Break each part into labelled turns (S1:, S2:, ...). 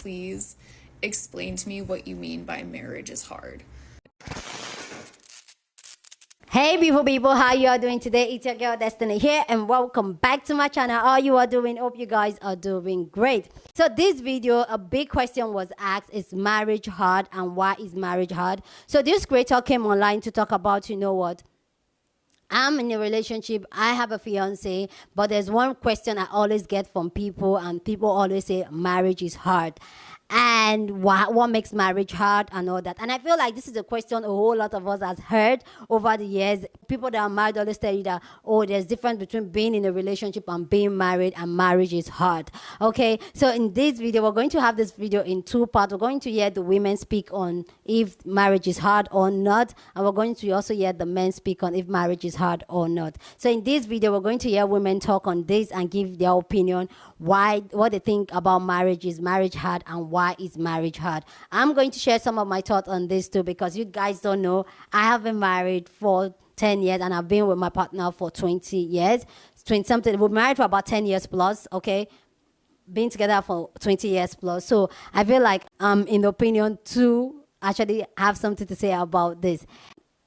S1: please explain to me what you mean by marriage is hard.
S2: Hey beautiful people, how you are doing today? It's your girl Destiny here and welcome back to my channel. How you are doing? Hope you guys are doing great. So this video, a big question was asked: is marriage hard, and why is marriage hard? So this creator came online to talk about, you know what, I'm in a relationship, I have a fiance, but there's one question I always get from people, and people always say marriage is hard. And what makes marriage hard and all that. And I feel like this is a question a whole lot of us has heard over the years. People that are married always tell you that, oh, there's difference between being in a relationship and being married, and marriage is hard. Okay, so in this video, we're going to have this video in two parts. We're going to hear the women speak on if marriage is hard or not, and we're going to also hear the men speak on if marriage is hard or not. So in this video, we're going to hear women talk on this and give their opinion, what they think about marriage. Is marriage hard, and why is marriage hard? I'm going to share some of my thoughts on this too, because you guys don't know, I have been married for 10 years and I've been with my partner for 20 years, 20 something. We're married for about 10 years plus, okay? Been together for 20 years plus. So I feel like I'm in the opinion to actually have something to say about this.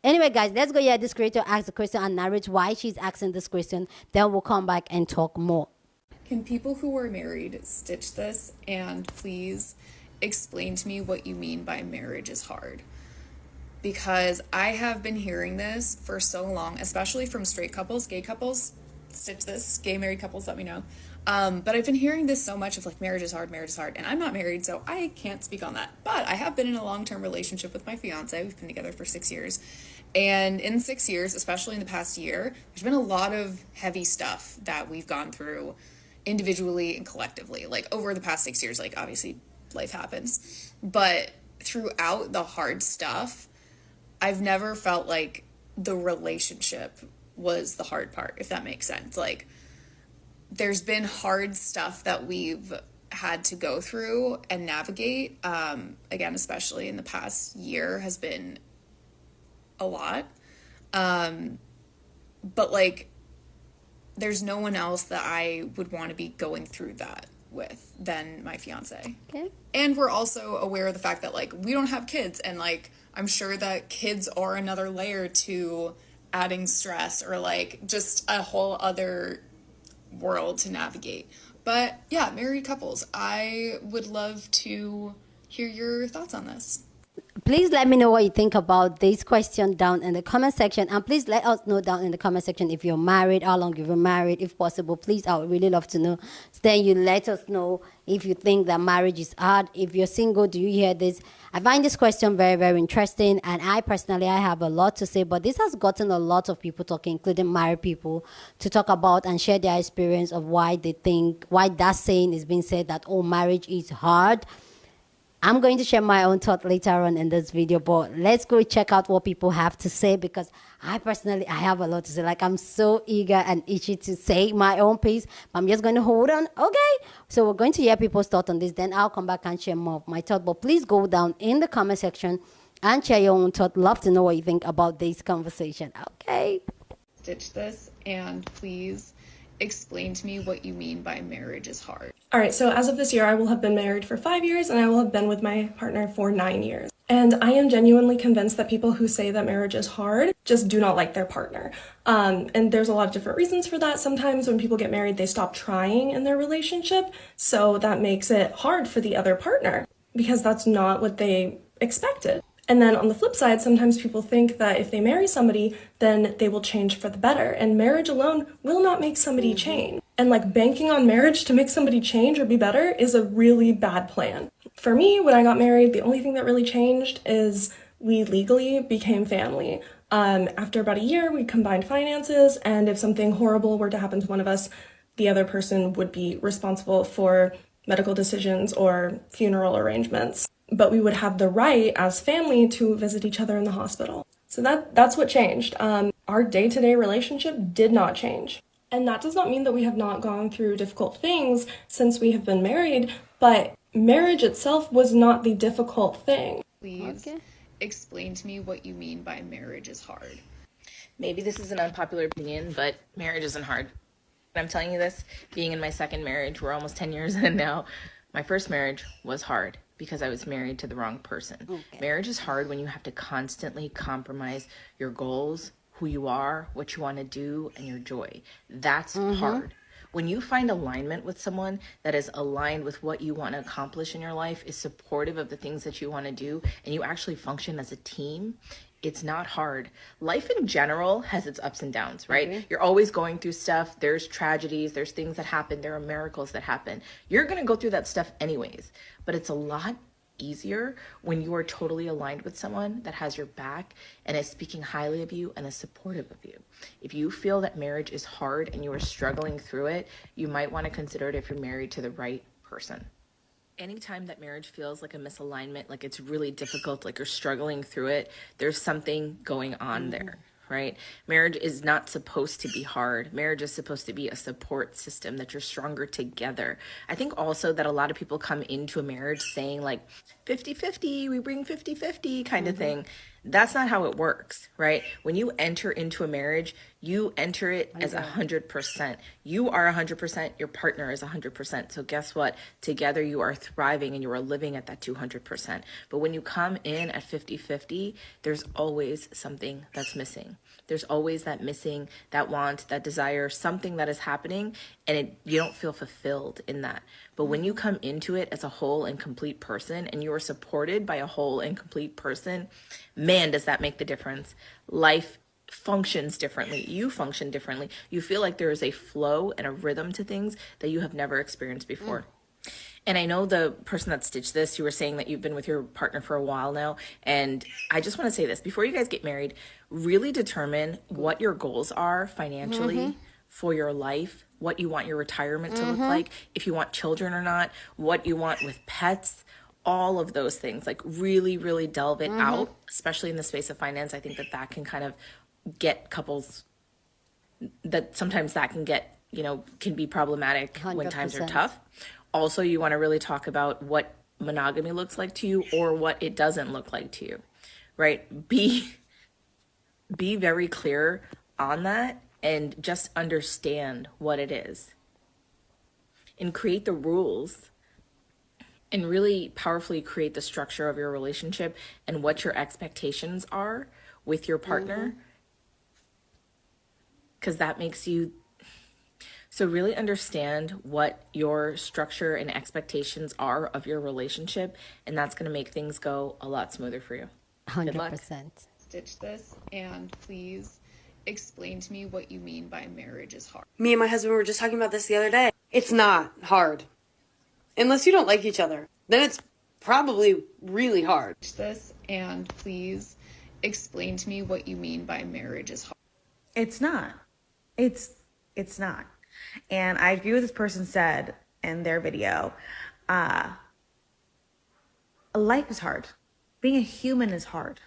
S2: Anyway, guys, let's go hear this creator ask the question and narrate why she's asking this question. Then we'll come back and talk more.
S1: Can people who are married stitch this and please explain to me what you mean by marriage is hard? Because I have been hearing this for so long, especially from straight couples. Gay couples, stitch this. Gay married couples, let me know. But I've been hearing this so much of like marriage is hard, and I'm not married, so I can't speak on that. But I have been in a long-term relationship with my fiance. We've been together for 6 years. And in 6 years, especially in the past year, there's been a lot of heavy stuff that we've gone through individually and collectively. Like over the past 6 years, like obviously life happens. But throughout the hard stuff, I've never felt like the relationship was the hard part, if that makes sense. Like there's been hard stuff that we've had to go through and navigate. Again, especially in the past year has been a lot. But like, there's no one else that I would want to be going through that with than my fiance.
S2: Okay.
S1: And we're also aware of the fact that like we don't have kids, and like I'm sure that kids are another layer to adding stress or like just a whole other world to navigate. But yeah, married couples, I would love to hear your thoughts on this.
S2: Please let me know what you think about this question down in the comment section, and please let us know down in the comment section if you're married, how long you've been married, if possible. Please, I would really love to know. So then you let us know if you think that marriage is hard. If you're single, do you hear this? I find this question very, very interesting, and I personally, I have a lot to say, but this has gotten a lot of people talking, including married people, to talk about and share their experience of why they think, why that saying is being said that, oh, marriage is hard. I'm going to share my own thought later on in this video, but let's go check out what people have to say, because I personally, I have a lot to say. Like, I'm so eager and itchy to say my own piece, but I'm just going to hold on. Okay, so we're going to hear people's thoughts on this, then I'll come back and share more of my thought. But please go down in the comment section and share your own thought. Love to know what you think about this conversation. Okay,
S1: Stitch this and please explain to me what you mean by marriage is hard.
S3: All right, so as of this year, I will have been married for 5 years, and I will have been with my partner for 9 years. And I am genuinely convinced that people who say that marriage is hard just do not like their partner. And there's a lot of different reasons for that. Sometimes when people get married, they stop trying in their relationship, so that makes it hard for the other partner because that's not what they expected. And then on the flip side, sometimes people think that if they marry somebody, then they will change for the better. And marriage alone will not make somebody change. And like banking on marriage to make somebody change or be better is a really bad plan. For me, when I got married, the only thing that really changed is we legally became family. After about a year, we combined finances, and if something horrible were to happen to one of us, the other person would be responsible for medical decisions or funeral arrangements. But we would have the right as family to visit each other in the hospital. So that's what changed. Our day-to-day relationship did not change. And that does not mean that we have not gone through difficult things since we have been married, but marriage itself was not the difficult thing.
S1: Please explain to me what you mean by marriage is hard.
S4: Maybe this is an unpopular opinion, but marriage isn't hard. I'm telling you this, being in my second marriage, we're almost 10 years in now. My first marriage was hard because I was married to the wrong person.
S2: Okay.
S4: Marriage is hard when you have to constantly compromise your goals, who you are, what you want to do, and your joy. That's hard. When you find alignment with someone that is aligned with what you want to accomplish in your life, is supportive of the things that you want to do, and you actually function as a team, it's not hard. Life in general has its ups and downs, right? You're always going through stuff. There's tragedies, there's things that happen, there are miracles that happen. You're going to go through that stuff anyways, but it's a lot easier when you are totally aligned with someone that has your back and is speaking highly of you and is supportive of you. If you feel that marriage is hard and you are struggling through it, you might want to consider it if you're married to the right person. Anytime that marriage feels like a misalignment, like it's really difficult, like you're struggling through it, there's something going on there, right? Marriage is not supposed to be hard. Marriage is supposed to be a support system that you're stronger together. I think also that a lot of people come into a marriage saying like 50-50, we bring 50-50 kind of thing. That's not how it works, right? When you enter into a marriage, you enter it as 100%. You are 100%, your partner is 100%. So guess what? Together you are thriving and you are living at that 200%. But when you come in at 50-50, there's always something that's missing. There's always that missing, that want, that desire, something that is happening, and you don't feel fulfilled in that. But when you come into it as a whole and complete person and you are supported by a whole and complete person, man, does that make the difference. Life functions differently. You function differently. You feel like there is a flow and a rhythm to things that you have never experienced before. And I know the person that stitched this, you were saying that you've been with your partner for a while now. And I just want to say this, before you guys get married, really determine what your goals are financially for your life, what you want your retirement to look like, if you want children or not, what you want with pets, all of those things. Like really, really delve it out, especially in the space of finance. I think that that can kind of get couples, that sometimes that can get, can be problematic when times are
S2: 100%.
S4: tough. Also, you want to really talk about what monogamy looks like to you or what it doesn't look like to you, right? Be very clear on that and just understand what it is and create the rules and really powerfully create the structure of your relationship and what your expectations are with your partner, because that makes you. So really understand what your structure and expectations are of your relationship, and that's going to make things go a lot smoother for you. Good luck.
S2: 100%.
S1: Stitch this, and please explain to me what you mean by marriage is hard.
S5: Me and my husband were just talking about this the other day. It's not hard. Unless you don't like each other. Then it's probably really hard.
S1: Stitch this, and please explain to me what you mean by marriage is hard.
S6: It's not. It's not. And I agree with this person said in their video. Life is hard. Being a human is hard.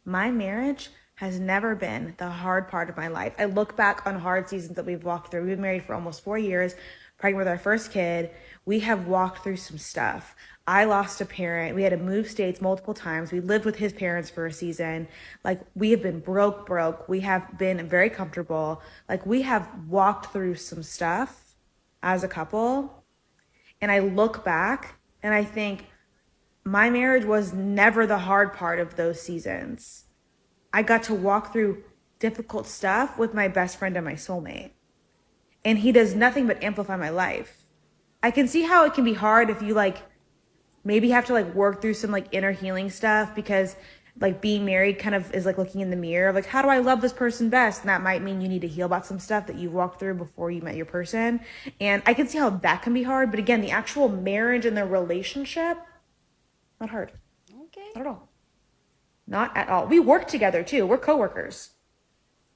S6: My marriage has never been the hard part of my life. I look back on hard seasons that we've walked through. We've been married for almost 4 years, pregnant with our first kid. We have walked through some stuff. I lost a parent. We had to move states multiple times. We lived with his parents for a season. Like, we have been broke. We have been very comfortable. Like, we have walked through some stuff as a couple. And I look back and I think my marriage was never the hard part of those seasons. I got to walk through difficult stuff with my best friend and my soulmate. And he does nothing but amplify my life. I can see how it can be hard if you maybe have to work through some inner healing stuff, because being married kind of is looking in the mirror of how do I love this person best? And that might mean you need to heal about some stuff that you've walked through before you met your person. And I can see how that can be hard. But again, the actual marriage and the relationship, not hard.
S2: Okay.
S6: Not at all. Not at all. We work together too. We're coworkers.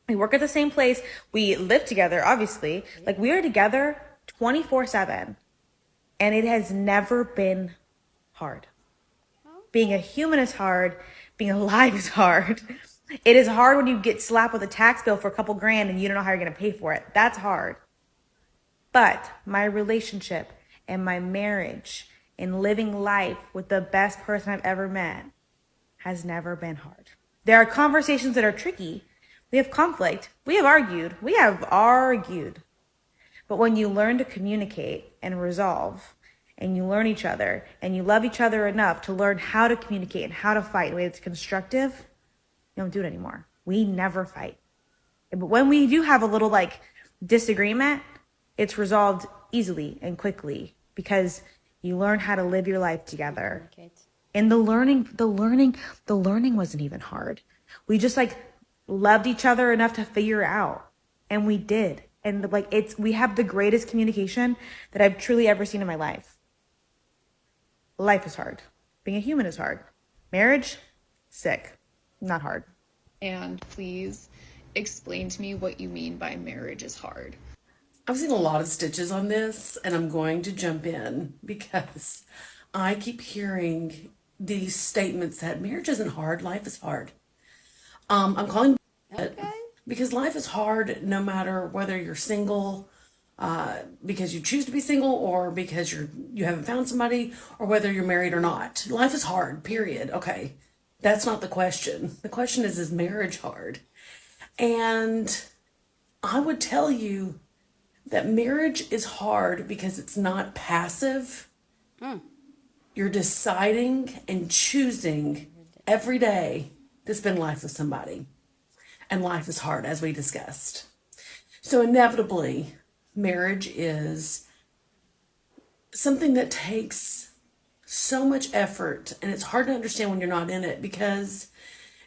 S6: We work at the same place. We live together, obviously. We are together 24/7. And it has never been hard. Being a human is hard. Being alive is hard. It is hard when you get slapped with a tax bill for a couple grand and you don't know how you're going to pay for it. That's hard. But my relationship and my marriage and living life with the best person I've ever met has never been hard. There are conversations that are tricky. We have conflict. We have argued. But when you learn to communicate and resolve and you learn each other and you love each other enough to learn how to communicate and how to fight in a way that's constructive, you don't do it anymore. We never fight. But when we do have a little like disagreement, it's resolved easily and quickly because you learn how to live your life together. And the learning wasn't even hard. We just like loved each other enough to figure it out. And we did. And like we have the greatest communication that I've truly ever seen in my life. Life is hard. Being a human is hard. Marriage, sick. Not hard.
S1: And please explain to me what you mean by marriage is hard.
S7: I've seen a lot of stitches on this, and I'm going to jump in because I keep hearing these statements that marriage isn't hard, life is hard. I'm calling it because life is hard no matter whether you're single, because you choose to be single, or because you haven't found somebody, or whether you're married or not. Life is hard, period. Okay, that's not the question. The question is marriage hard? And I would tell you that marriage is hard because it's not passive. You're deciding and choosing every day to spend life with somebody. And life is hard, as we discussed. So inevitably, marriage is something that takes so much effort, and it's hard to understand when you're not in it because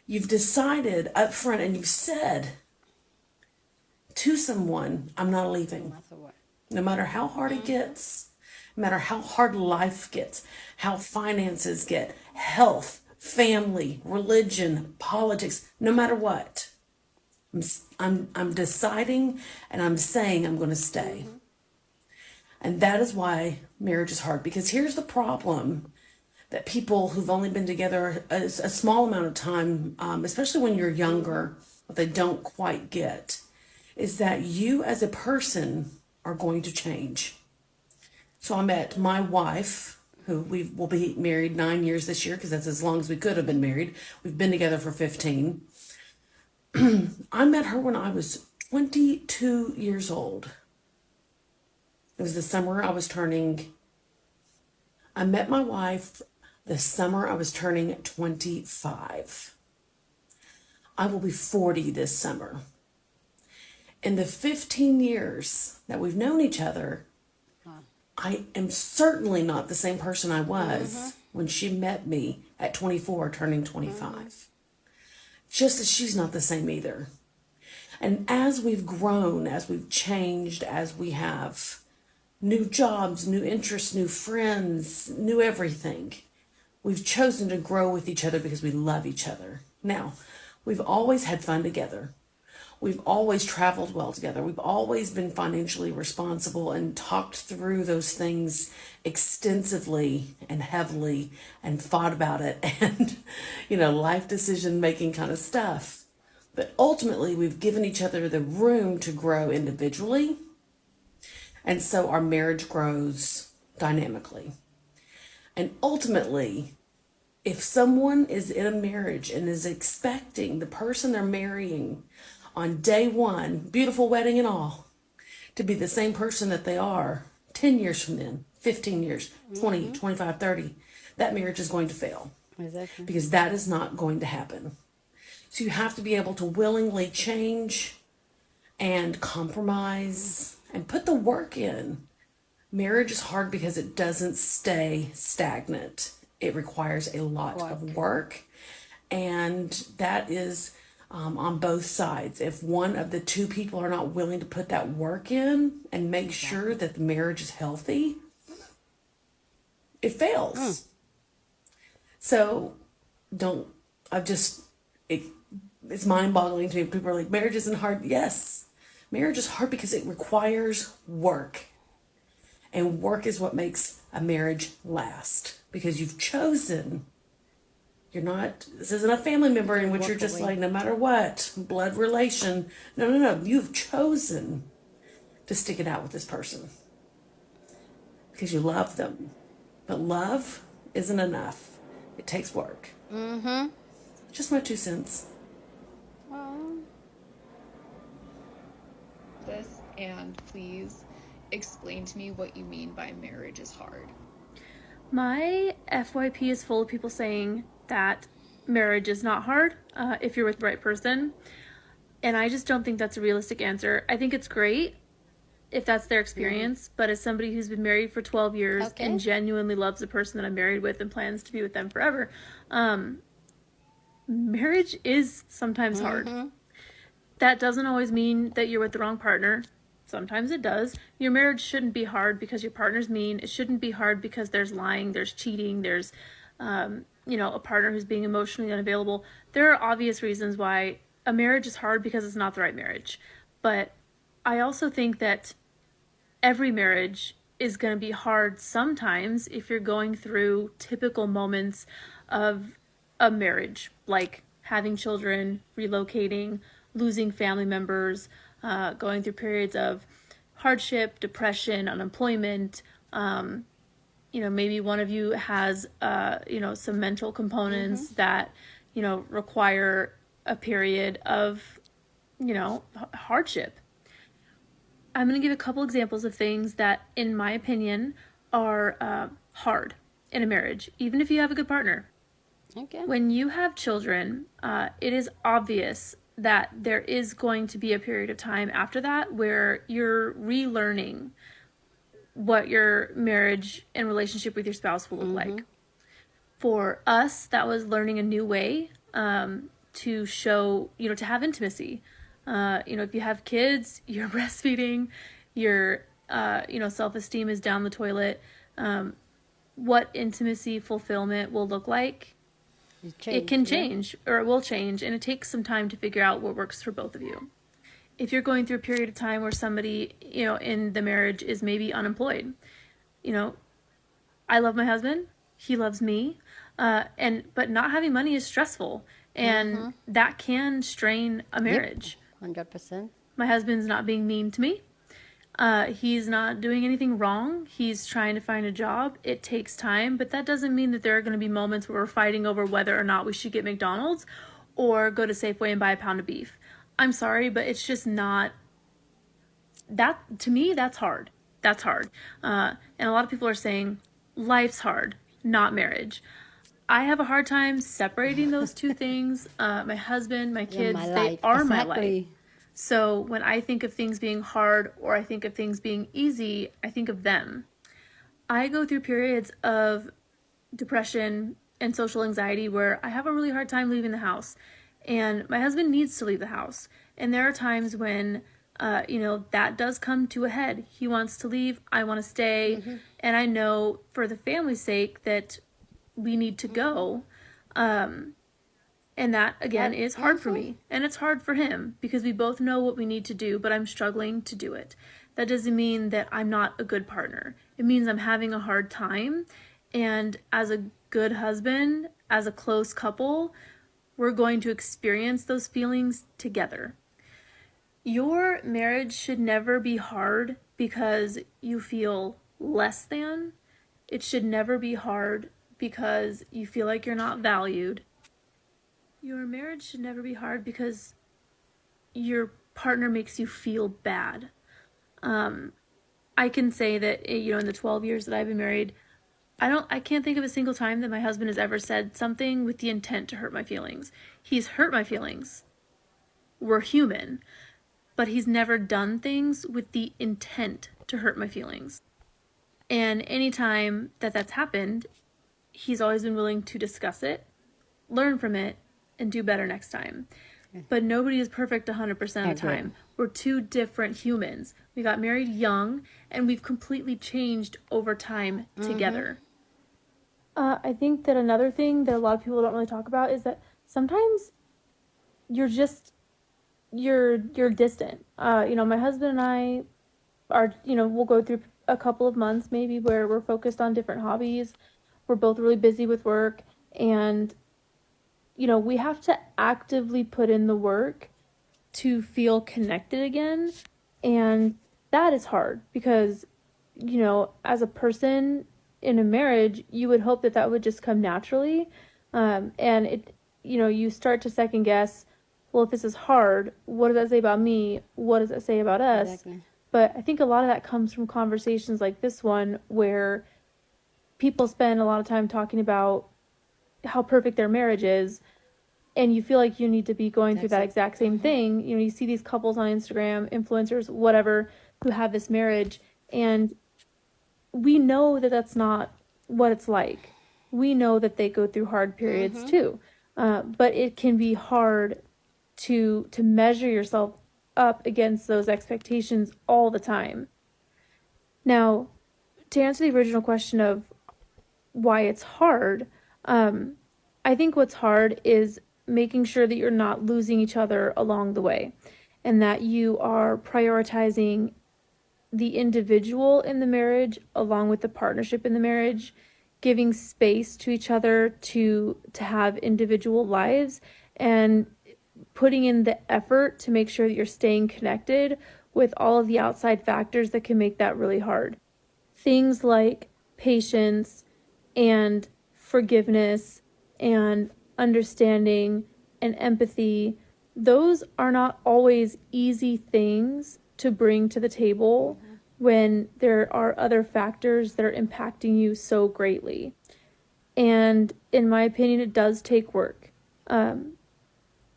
S7: you've decided up front and you've said to someone, I'm not leaving. No matter how hard it gets, no matter how hard life gets, how finances get, health, family, religion, politics, no matter what, I'm deciding and I'm saying I'm going to stay. And that is why marriage is hard, because here's the problem that people who've only been together a small amount of time, especially when you're younger, what they don't quite get is that you as a person are going to change. So I met my wife, who we will be married 9 years this year, because that's as long as we could have been married. We've been together for 15. I met her when I was 22 years old. It was the summer I was turning. I met my wife the summer I was turning 25. I will be 40 this summer. In the 15 years that we've known each other, I am certainly not the same person I was when she met me at 24, turning 25. Just as she's not the same either. And as we've grown, as we've changed, as we have new jobs, new interests, new friends, new everything, we've chosen to grow with each other because we love each other. Now, we've always had fun together. We've always traveled well together. We've always been financially responsible and talked through those things extensively and heavily and fought about it and, life decision making kind of stuff. But ultimately, we've given each other the room to grow individually. And so our marriage grows dynamically. And ultimately, if someone is in a marriage and is expecting the person they're marrying on day one, beautiful wedding and all, to be the same person that they are 10 years from then, 15 years, 20, 25, 30, that marriage is going to fail.
S2: Exactly.
S7: Because that is not going to happen. So you have to be able to willingly change and compromise and put the work in. Marriage is hard because it doesn't stay stagnant. It requires a lot of work. And that is on both sides. If one of the two people are not willing to put that work in and make sure that the marriage is healthy, it fails. So it's mind-boggling to me. People are like, marriage isn't hard. Yes, marriage is hard because it requires work. And work is what makes a marriage last, because you've chosen. This isn't a family member in which you're just like, no matter what, blood relation. No. You've chosen to stick it out with this person because you love them. But love isn't enough. It takes work. Just my 2 cents.
S1: This, and please explain to me what you mean by marriage is hard.
S8: My FYP is full of people saying that marriage is not hard if you're with the right person. And I just don't think that's a realistic answer. I think it's great if that's their experience, but as somebody who's been married for 12 years
S2: Okay.
S8: and genuinely loves the person that I'm married with and plans to be with them forever, marriage is sometimes hard. That doesn't always mean that you're with the wrong partner. Sometimes it does. Your marriage shouldn't be hard because your partner's mean. It shouldn't be hard because there's lying, there's cheating, there's, a partner who's being emotionally unavailable. There are obvious reasons why a marriage is hard because it's not the right marriage. But I also think that every marriage is going to be hard sometimes if you're going through typical moments of a marriage, like having children, relocating, losing family members, going through periods of hardship, depression, unemployment. Maybe one of you has, some mental components that, require a period of, hardship. I'm going to give a couple examples of things that, in my opinion, are hard in a marriage, even if you have a good partner.
S2: Okay.
S8: When you have children, it is obvious that there is going to be a period of time after that where you're relearning what your marriage and relationship with your spouse will look like. For us, that was learning a new way to show, to have intimacy. If you have kids, you're breastfeeding, your, self-esteem is down the toilet. What intimacy fulfillment will look like, it can change, or it will change, and it takes some time to figure out what works for both of you. If you're going through a period of time where somebody, in the marriage is maybe unemployed, I love my husband, he loves me, but not having money is stressful, and that can strain a marriage.
S2: 100%.
S8: My husband's not being mean to me. He's not doing anything wrong. He's trying to find a job. It takes time, but that doesn't mean that there are going to be moments where we're fighting over whether or not we should get McDonald's or go to Safeway and buy a pound of beef. I'm sorry, but it's just not that. To me, that's hard. That's hard. And a lot of people are saying life's hard, not marriage. I have a hard time separating those two things. My husband, my kids, they are my life. So when I think of things being hard or I think of things being easy, I think of them. I go through periods of depression and social anxiety where I have a really hard time leaving the house. And my husband needs to leave the house. And there are times when, that does come to a head. He wants to leave. I want to stay. And I know for the family's sake that we need to go. And that, again, is hard for me. And it's hard for him because we both know what we need to do, but I'm struggling to do it. That doesn't mean that I'm not a good partner. It means I'm having a hard time. And as a good husband, as a close couple, we're going to experience those feelings together. Your marriage should never be hard because you feel less than. It should never be hard because you feel like you're not valued. Your marriage should never be hard because your partner makes you feel bad. I can say that, in the 12 years that I've been married, I can't think of a single time that my husband has ever said something with the intent to hurt my feelings. He's hurt my feelings. We're human. But he's never done things with the intent to hurt my feelings. And anytime that that's happened, he's always been willing to discuss it, learn from it, and do better next time. But nobody is perfect 100% of the time. We're two different humans. We got married young, and we've completely changed over time together. I think that another thing that a lot of people don't really talk about is that sometimes you're distant. My husband and I are, we'll go through a couple of months maybe where we're focused on different hobbies. We're both really busy with work, and we have to actively put in the work to feel connected again. And that is hard because, as a person in a marriage, you would hope that that would just come naturally. And it, you start to second guess, well, if this is hard, what does that say about me? What does that say about us? Exactly. But I think a lot of that comes from conversations like this one where people spend a lot of time talking about how perfect their marriage is, and you feel like you need to be going through that exact same thing. You know, you see these couples on Instagram, influencers, whatever, who have this marriage, and we know that that's not what it's like. We know that they go through hard periods too, but it can be hard to measure yourself up against those expectations all the time. Now, to answer the original question of why it's hard, I think what's hard is making sure that you're not losing each other along the way, and that you are prioritizing the individual in the marriage along with the partnership in the marriage, giving space to each other to have individual lives, and putting in the effort to make sure that you're staying connected with all of the outside factors that can make that really hard. Things like patience and forgiveness and understanding and empathy, those are not always easy things to bring to the table when there are other factors that are impacting you so greatly. And in my opinion, it does take work.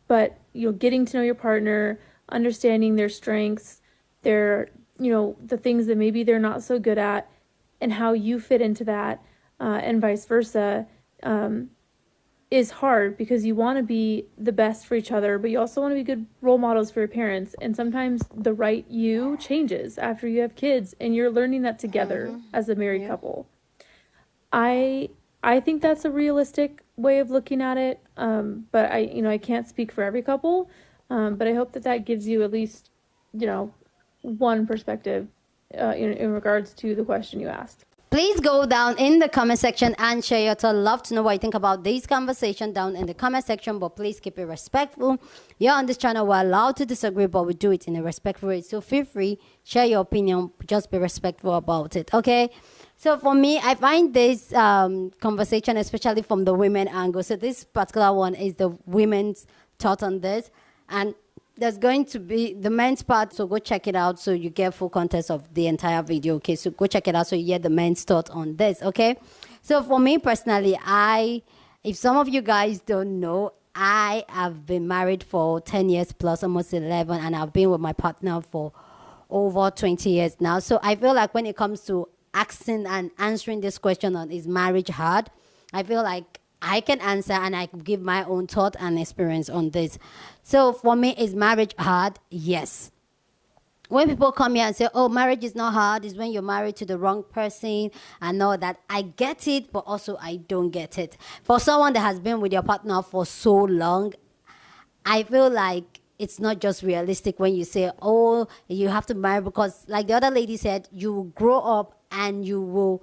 S8: But getting to know your partner, understanding their strengths, their the things that maybe they're not so good at, and how you fit into that, and vice versa, is hard, because you want to be the best for each other, but you also want to be good role models for your parents. And sometimes the right you changes after you have kids, and you're learning that together as a married couple. I think that's a realistic way of looking at it, but I can't speak for every couple, but I hope that gives you at least one perspective in regards to the question you asked.
S2: Please go down in the comment section and share your thoughts. Love to know what you think about this conversation down in the comment section, but please keep it respectful. You're on this channel, we're allowed to disagree, but we do it in a respectful way. So feel free, share your opinion, just be respectful about it, okay? So for me, I find this conversation, especially from the women angle. So this particular one is the women's thought on this, and there's going to be the men's part, so go check it out so you get full context of the entire video, okay? So go check it out so you get the men's thought on this, okay? So for me personally, if some of you guys don't know, I have been married for 10 years plus, almost 11, and I've been with my partner for over 20 years now. So I feel like when it comes to asking and answering this question on is marriage hard, I feel like I can answer and I give my own thought and experience on this. So for me, is marriage hard? Yes. When people come here and say, oh, marriage is not hard, is when you're married to the wrong person, I know that I get it, but also I don't get it. For someone that has been with your partner for so long, I feel like it's not just realistic when you say, oh, you have to marry, because like the other lady said, you will grow up and you will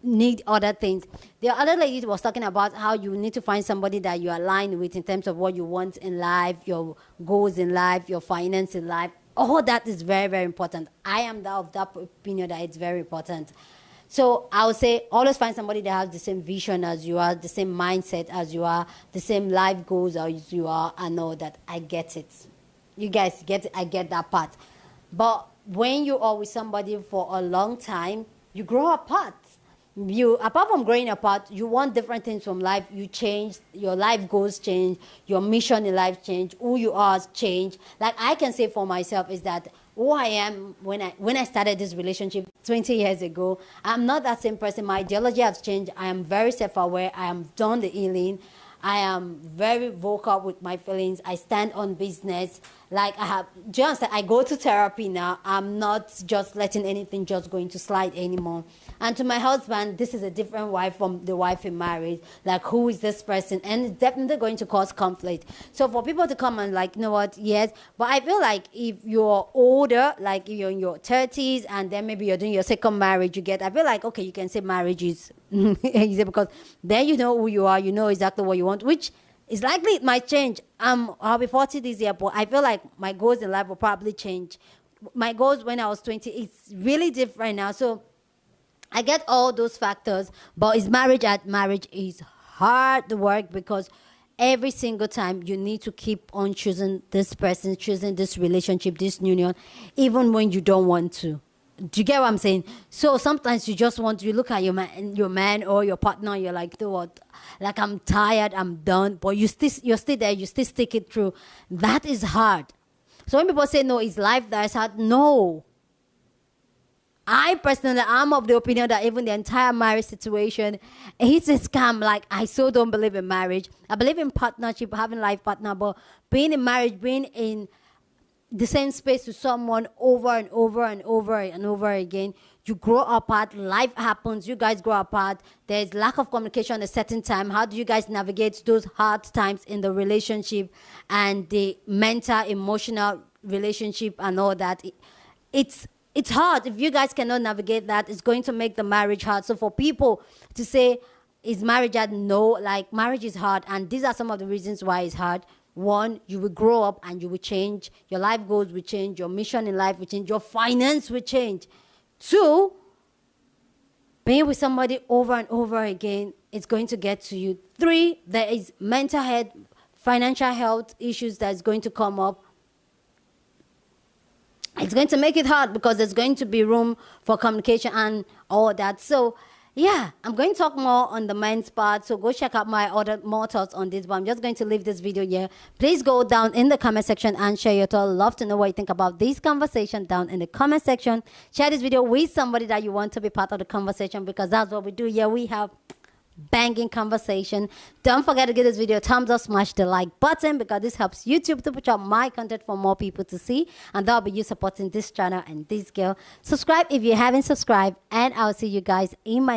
S2: need other things. The other lady was talking about how you need to find somebody that you align with in terms of what you want in life, your goals in life, your finance in life. All that is very, very important. I am of that opinion that it's very important. So I would say always find somebody that has the same vision as you are, the same mindset as you are, the same life goals as you are. I know that I get it. You guys get it. I get that part. But when you are with somebody for a long time, you grow apart. Apart from growing apart, you want different things from life. You change, your life goals change, your mission in life change, who you are change. Like I can say for myself is that who I am when I started this relationship 20 years ago, I'm not that same person. My ideology has changed. I am very self-aware. I am done the healing. I am very vocal with my feelings. I stand on business. Like do you understand? I go to therapy now. I'm not just letting anything just going to slide anymore. And to my husband, this is a different wife from the wife he married. Like, who is this person? And it's definitely going to cause conflict. So for people to come and like, you know what, yes. But I feel like if you're older, like if you're in your 30s and then maybe you're doing your second marriage, I feel like, okay, you can say marriage is easy because then you know who you are, you know exactly what you want, which is likely it might change. I'll be 40 this year, but I feel like my goals in life will probably change. My goals when I was 20, it's really different now. So I get all those factors, but is marriage is hard work because every single time you need to keep on choosing this person, choosing this relationship, this union, even when you don't want to. Do you get what I'm saying? So sometimes you just want to look at your man or your partner. You're like, "Do what? Like, I'm tired. I'm done." But you're still there. You still stick it through. That is hard. So when people say, "No, it's life that is hard," no. I personally, I'm of the opinion that even the entire marriage situation, it's a scam. Like, I so don't believe in marriage. I believe in partnership, having life partner, but being in marriage, being in the same space with someone over and over and over and over again, you grow apart, life happens, you guys grow apart, there's lack of communication at a certain time. How do you guys navigate those hard times in the relationship and the mental, emotional relationship and all that? It's hard. If you guys cannot navigate that, it's going to make the marriage hard. So for people to say, is marriage hard? No, like, marriage is hard, and these are some of the reasons why it's hard. One, you will grow up and you will change. Your life goals will change. Your mission in life will change. Your finance will change. Two, being with somebody over and over again, it's going to get to you. Three, there is mental health, financial health issues that's going to come up. It's going to make it hard because there's going to be room for communication and all that. So, yeah, I'm going to talk more on the men's part. So go check out my more thoughts on this. But I'm just going to leave this video here. Please go down in the comment section and share your thoughts. Love to know what you think about this conversation down in the comment section. Share this video with somebody that you want to be part of the conversation, because that's what we do here. We have banging conversation. Don't forget to give this video a thumbs up, smash the like button, because this helps YouTube to push out my content for more people to see, and that'll be you supporting this channel and this girl. Subscribe if you haven't subscribed, and I'll see you guys in my